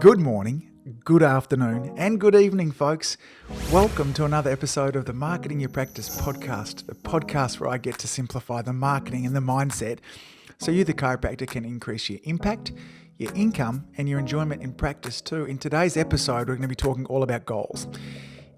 Good morning, good afternoon, and good evening, folks. Welcome to another episode of the Marketing Your Practice podcast, the podcast where I get to simplify the marketing and the mindset so you, the chiropractor, can increase your impact, your income, and your enjoyment in practice too. In today's episode, we're going to be talking all about goals.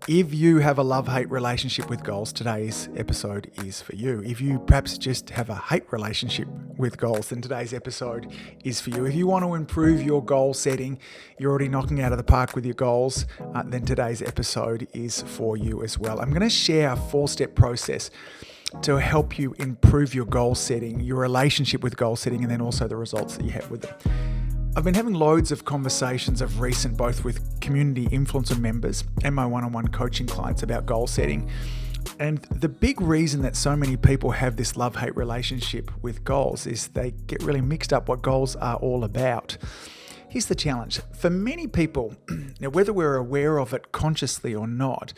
If you have a love-hate relationship with goals, today's episode is for you. If you perhaps just have a hate relationship with goals, then today's episode is for you. If you want to improve your goal setting, you're already knocking out of the park with your goals, then today's episode is for you as well. I'm going to share a 4-step process to help you improve your goal setting, your relationship with goal setting, and then also the results that you have with it. I've been having loads of conversations of recent, both with community influencer members and my one-on-one coaching clients about goal setting. And the big reason that so many people have this love-hate relationship with goals is they get really mixed up what goals are all about. Here's the challenge. For many people, now whether we're aware of it consciously or not,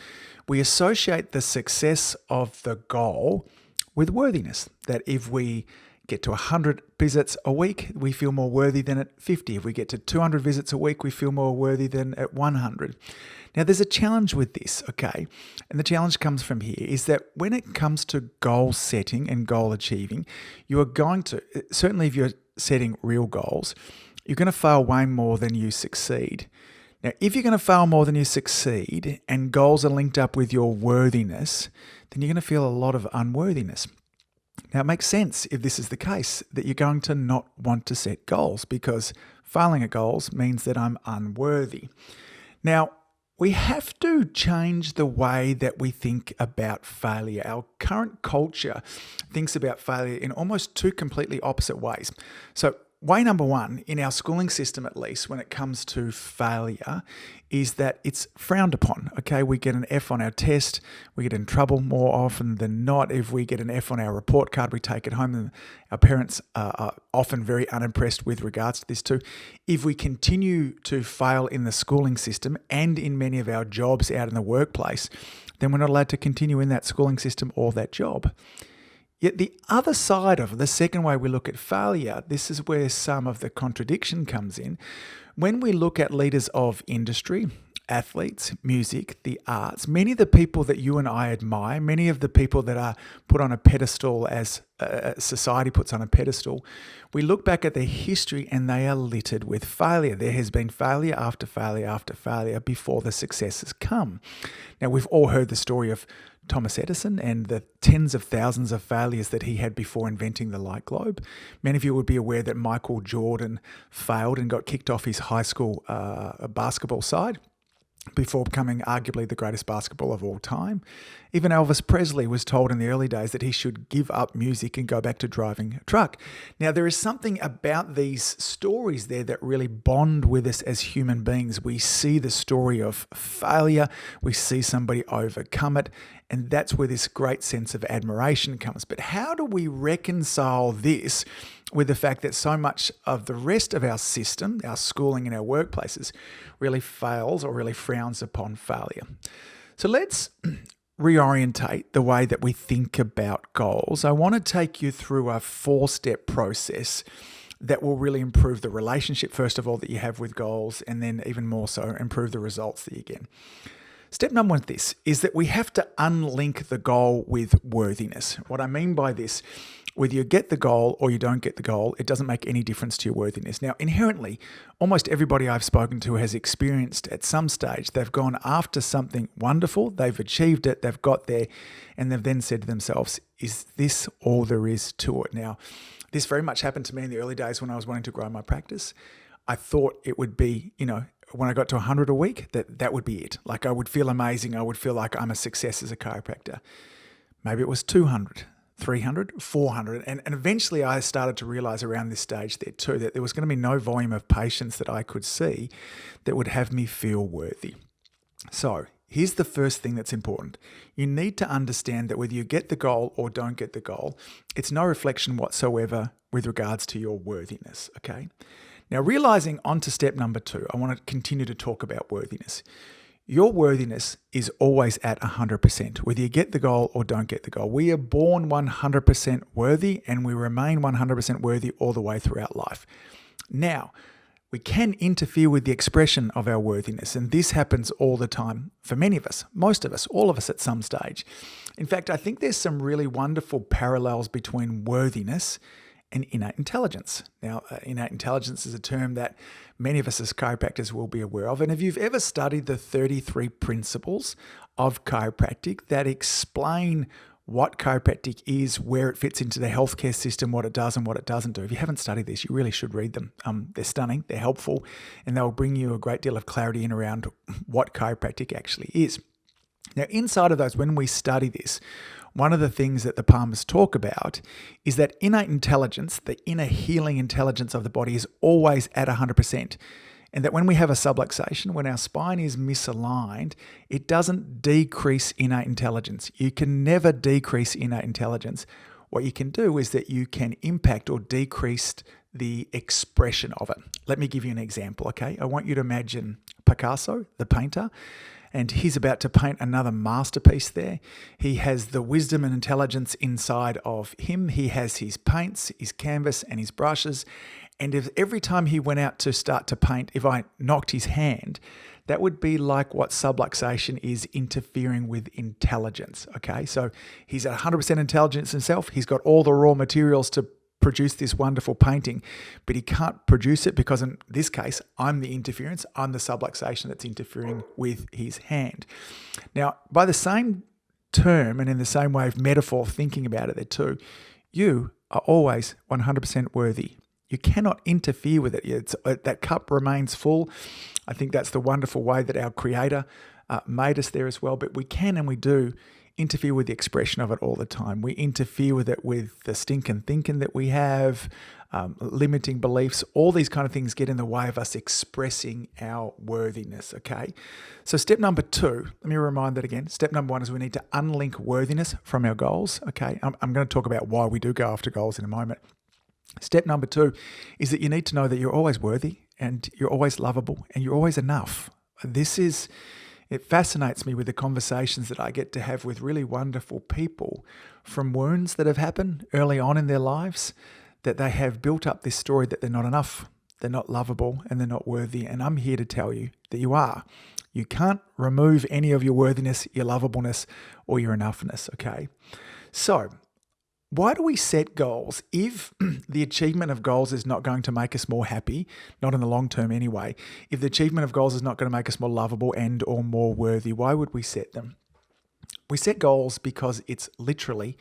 we associate the success of the goal with worthiness. That if we get to 100 visits a week, we feel more worthy than at 50. If we get to 200 visits a week, we feel more worthy than at 100. Now, there's a challenge with this, okay? And the challenge comes from here, is that when it comes to goal setting and goal achieving, you are going to, certainly if you're setting real goals, you're going to fail way more than you succeed. Now, if you're going to fail more than you succeed and goals are linked up with your worthiness, then you're going to feel a lot of unworthiness. Now, it makes sense if this is the case that you're going to not want to set goals because failing at goals means that I'm unworthy. Now, we have to change the way that we think about failure. Our current culture thinks about failure in almost two completely opposite ways. So, way number one, in our schooling system at least, when it comes to failure, is that it's frowned upon. Okay, we get an F on our test, we get in trouble more often than not. If we get an F on our report card, we take it home, and our parents are often very unimpressed with regards to this too. If we continue to fail in the schooling system and in many of our jobs out in the workplace, then we're not allowed to continue in that schooling system or that job. Yet the other side of it, the second way we look at failure, this is where some of the contradiction comes in. When we look at leaders of industry, athletes, music, the arts, many of the people that you and I admire, many of the people that are put on a pedestal as society puts on a pedestal, we look back at their history and they are littered with failure. There has been failure after failure after failure before the successes come. Now, we've all heard the story of Thomas Edison and the tens of thousands of failures that he had before inventing the light globe. Many of you would be aware that Michael Jordan failed and got kicked off his high school basketball side before becoming arguably the greatest basketball of all time. Even Elvis Presley was told in the early days that he should give up music and go back to driving a truck. Now, there is something about these stories there that really bond with us as human beings. We see the story of failure, we see somebody overcome it, and that's where this great sense of admiration comes. But how do we reconcile this with the fact that so much of the rest of our system, our schooling and our workplaces, really fails or really frowns upon failure? So let's reorientate the way that we think about goals. I want to take you through a 4-step process that will really improve the relationship, first of all, that you have with goals, and then even more so, improve the results that you get. Step number one is that we have to unlink the goal with worthiness. What I mean by this, whether you get the goal or you don't get the goal, it doesn't make any difference to your worthiness. Now, inherently, almost everybody I've spoken to has experienced at some stage, they've gone after something wonderful, they've achieved it, they've got there, and they've then said to themselves, is this all there is to it? Now, this very much happened to me in the early days when I was wanting to grow my practice. I thought it would be, when I got to 100 a week, that would be it. Like I would feel amazing. I would feel like I'm a success as a chiropractor. Maybe it was 200, 300, 400. And eventually I started to realize around this stage there too, that there was going to be no volume of patients that I could see that would have me feel worthy. So here's the first thing that's important. You need to understand that whether you get the goal or don't get the goal, it's no reflection whatsoever with regards to your worthiness, okay? Now, realizing onto step number 2, I want to continue to talk about worthiness. Your worthiness is always at 100%, whether you get the goal or don't get the goal. We are born 100% worthy and we remain 100% worthy all the way throughout life. Now, we can interfere with the expression of our worthiness. And this happens all the time for many of us, most of us, all of us at some stage. In fact, I think there's some really wonderful parallels between worthiness and innate intelligence. Now, innate intelligence is a term that many of us as chiropractors will be aware of. And if you've ever studied the 33 principles of chiropractic that explain what chiropractic is, where it fits into the healthcare system, what it does and what it doesn't do. If you haven't studied this, you really should read them. They're stunning, they're helpful, and they'll bring you a great deal of clarity in around what chiropractic actually is. Now, inside of those, when we study this, one of the things that the Palmers talk about is that innate intelligence, the inner healing intelligence of the body, is always at 100%. And that when we have a subluxation, when our spine is misaligned, it doesn't decrease innate intelligence. You can never decrease innate intelligence. What you can do is that you can impact or decrease the expression of it. Let me give you an example, okay? I want you to imagine Picasso, the painter, and he's about to paint another masterpiece there. He has the wisdom and intelligence inside of him. He has his paints, his canvas, and his brushes. And if every time he went out to start to paint, if I knocked his hand, that would be like what subluxation is interfering with intelligence, okay? So he's at 100% intelligence himself. He's got all the raw materials to produce this wonderful painting, but he can't produce it because in this case, I'm the interference. I'm the subluxation that's interfering with his hand. Now, by the same term and in the same way of metaphor, thinking about it there too, you are always 100% worthy. You cannot interfere with it. That cup remains full. I think that's the wonderful way that our Creator made us there as well. But we can and we do interfere with the expression of it all the time. We interfere with it with the stinking thinking that we have, limiting beliefs. All these kind of things get in the way of us expressing our worthiness, okay? So step number 2, let me remind that again. Step number 1 is we need to unlink worthiness from our goals, okay? I'm going to talk about why we do go after goals in a moment. Step number 2 is that you need to know that you're always worthy and you're always lovable and you're always enough. It fascinates me with the conversations that I get to have with really wonderful people from wounds that have happened early on in their lives, that they have built up this story that they're not enough, they're not lovable, and they're not worthy. And I'm here to tell you that you are. You can't remove any of your worthiness, your lovableness, or your enoughness, okay? So, why do we set goals if the achievement of goals is not going to make us more happy, not in the long term anyway? If the achievement of goals is not going to make us more lovable and or more worthy, why would we set them? We set goals because it's literally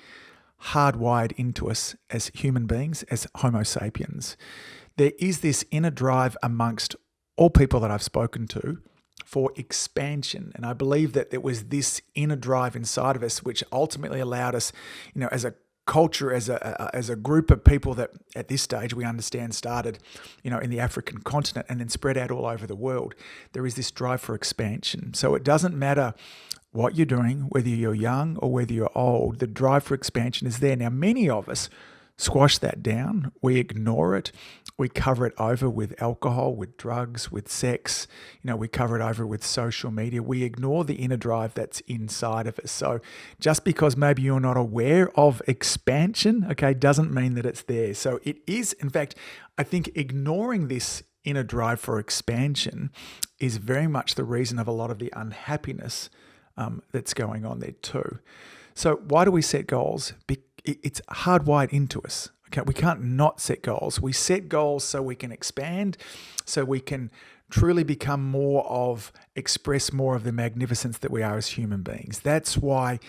hardwired into us as human beings, as Homo sapiens. There is this inner drive amongst all people that I've spoken to for expansion. And I believe that there was this inner drive inside of us which ultimately allowed us, as a culture, as a group of people that at this stage we understand started, in the African continent and then spread out all over the world. There is this drive for expansion. So it doesn't matter what you're doing, whether you're young or whether you're old, the drive for expansion is there. Now, many of us squash that down. We ignore it. We cover it over with alcohol, with drugs, with sex. We cover it over with social media. We ignore the inner drive that's inside of us. So just because maybe you're not aware of expansion, okay, doesn't mean that it's there. So it is, in fact, I think ignoring this inner drive for expansion is very much the reason of a lot of the unhappiness that's going on there too. So why do we set goals? It's hardwired into us. Okay, we can't not set goals. We set goals so we can expand, so we can truly become express more of the magnificence that we are as human beings. That's why,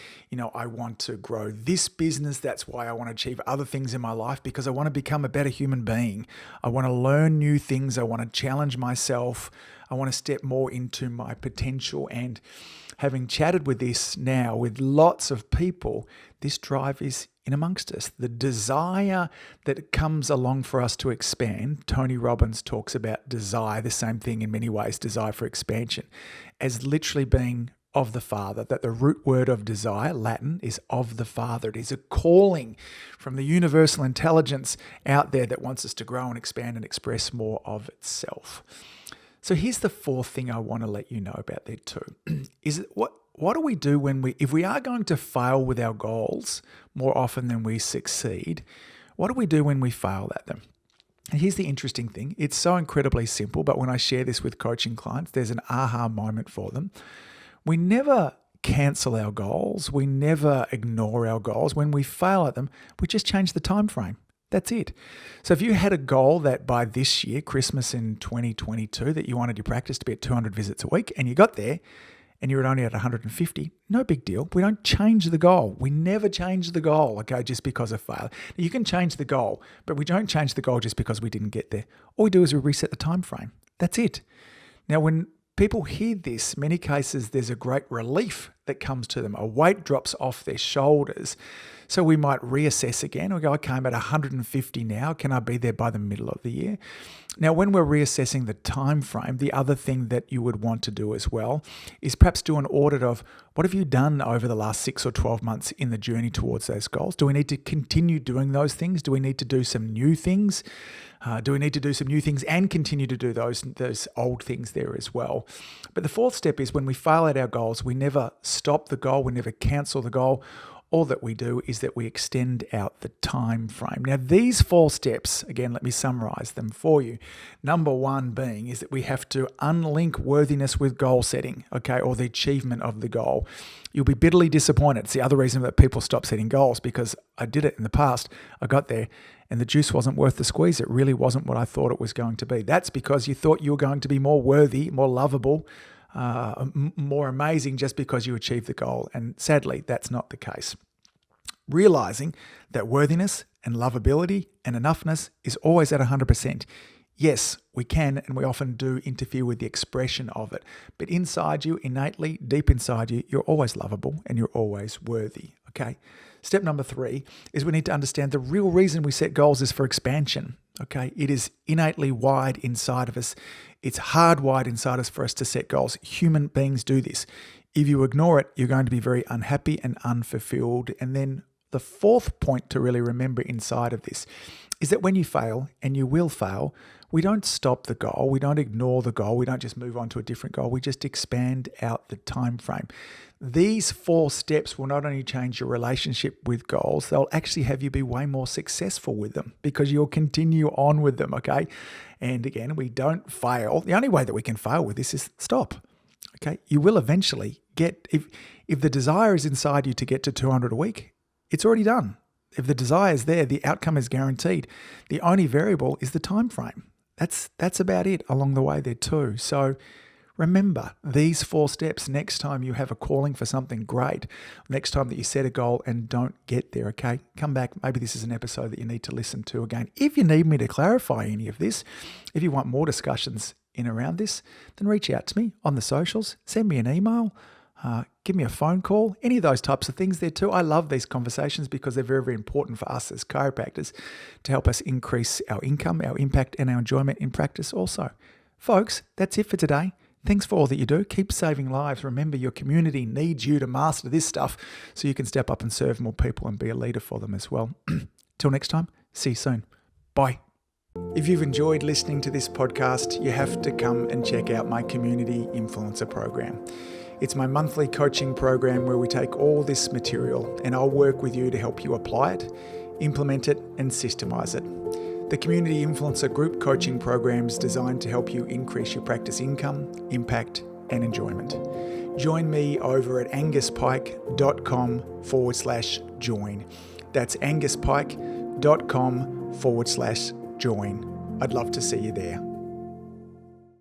I want to grow this business. That's why I want to achieve other things in my life, because I want to become a better human being. I want to learn new things. I want to challenge myself. I want to step more into my potential. And having chatted with this now with lots of people, this drive is in amongst us. The desire that comes along for us to expand. Tony Robbins talks about desire, the same thing in many ways, desire for expansion, as literally being of the Father, that the root word of desire, Latin, is of the Father. It is a calling from the universal intelligence out there that wants us to grow and expand and express more of itself. So here's the 4th thing I want to let you know about there too. Is what do we do if we are going to fail with our goals more often than we succeed? What do we do when we fail at them? And here's the interesting thing. It's so incredibly simple, but when I share this with coaching clients, there's an aha moment for them. We never cancel our goals. We never ignore our goals. When we fail at them, we just change the time frame. That's it. So if you had a goal that by this year, Christmas in 2022, that you wanted your practice to be at 200 visits a week, and you got there and you're only at 150, no big deal. We don't change the goal. We never change the goal, okay, just because of failure. Now, you can change the goal, but we don't change the goal just because we didn't get there. All we do is we reset the time frame. That's it. Now, when people hear this, many cases there's a great relief that comes to them. A weight drops off their shoulders. So we might reassess again. We go, okay, I'm at 150 now. Can I be there by the middle of the year? Now, when we're reassessing the time frame, the other thing that you would want to do as well is perhaps do an audit of what have you done over the last 6 or 12 months in the journey towards those goals? Do we need to continue doing those things? Do we need to do some new things? Do we need to do some new things and continue to do those old things there as well? But the fourth step is when we fail at our goals, we never stop the goal, we never cancel the goal. All that we do is that we extend out the time frame. Now, these 4 steps, again, let me summarize them for you. Number 1 being is that we have to unlink worthiness with goal setting, okay, or the achievement of the goal. You'll be bitterly disappointed. It's the other reason that people stop setting goals, because I did it in the past. I got there and the juice wasn't worth the squeeze. It really wasn't what I thought it was going to be. That's because you thought you were going to be more worthy, more lovable, more amazing just because you achieved the goal. And sadly, that's not the case. Realizing that worthiness and lovability and enoughness is always at 100%. Yes, we can and we often do interfere with the expression of it. But inside you, innately, deep inside you, you're always lovable and you're always worthy. Okay? Step number 3 is we need to understand the real reason we set goals is for expansion. Okay? It is innately wired inside of us. It's hardwired inside us for us to set goals. Human beings do this. If you ignore it, you're going to be very unhappy and unfulfilled. And then the 4th point to really remember inside of this is that when you fail, and you will fail, we don't stop the goal. We don't ignore the goal. We don't just move on to a different goal. We just expand out the time frame. These 4 steps will not only change your relationship with goals, they'll actually have you be way more successful with them because you'll continue on with them, okay? And again, we don't fail. The only way that we can fail with this is stop, okay? You will eventually get, if the desire is inside you to get to 200 a week, it's already done. If the desire is there, the outcome is guaranteed. The only variable is the time frame. That's about it along the way there too. So remember these 4 steps next time you have a calling for something great, next time that you set a goal and don't get there, okay? Come back. Maybe this is an episode that you need to listen to again. If you need me to clarify any of this, if you want more discussions in around this, then reach out to me on the socials, send me an email, give me a phone call, any of those types of things there too. I love these conversations because they're very, very important for us as chiropractors to help us increase our income, our impact, and our enjoyment in practice also. Folks, that's it for today. Thanks for all that you do. Keep saving lives. Remember, your community needs you to master this stuff so you can step up and serve more people and be a leader for them as well. Till next time, see you soon. Bye. If you've enjoyed listening to this podcast, you have to come and check out my Community Influencer Program. It's my monthly coaching program where we take all this material and I'll work with you to help you apply it, implement it, and systemize it. The Community Influencer Group Coaching Program is designed to help you increase your practice income, impact, and enjoyment. Join me over at anguspyke.com/join. That's anguspyke.com/join. I'd love to see you there.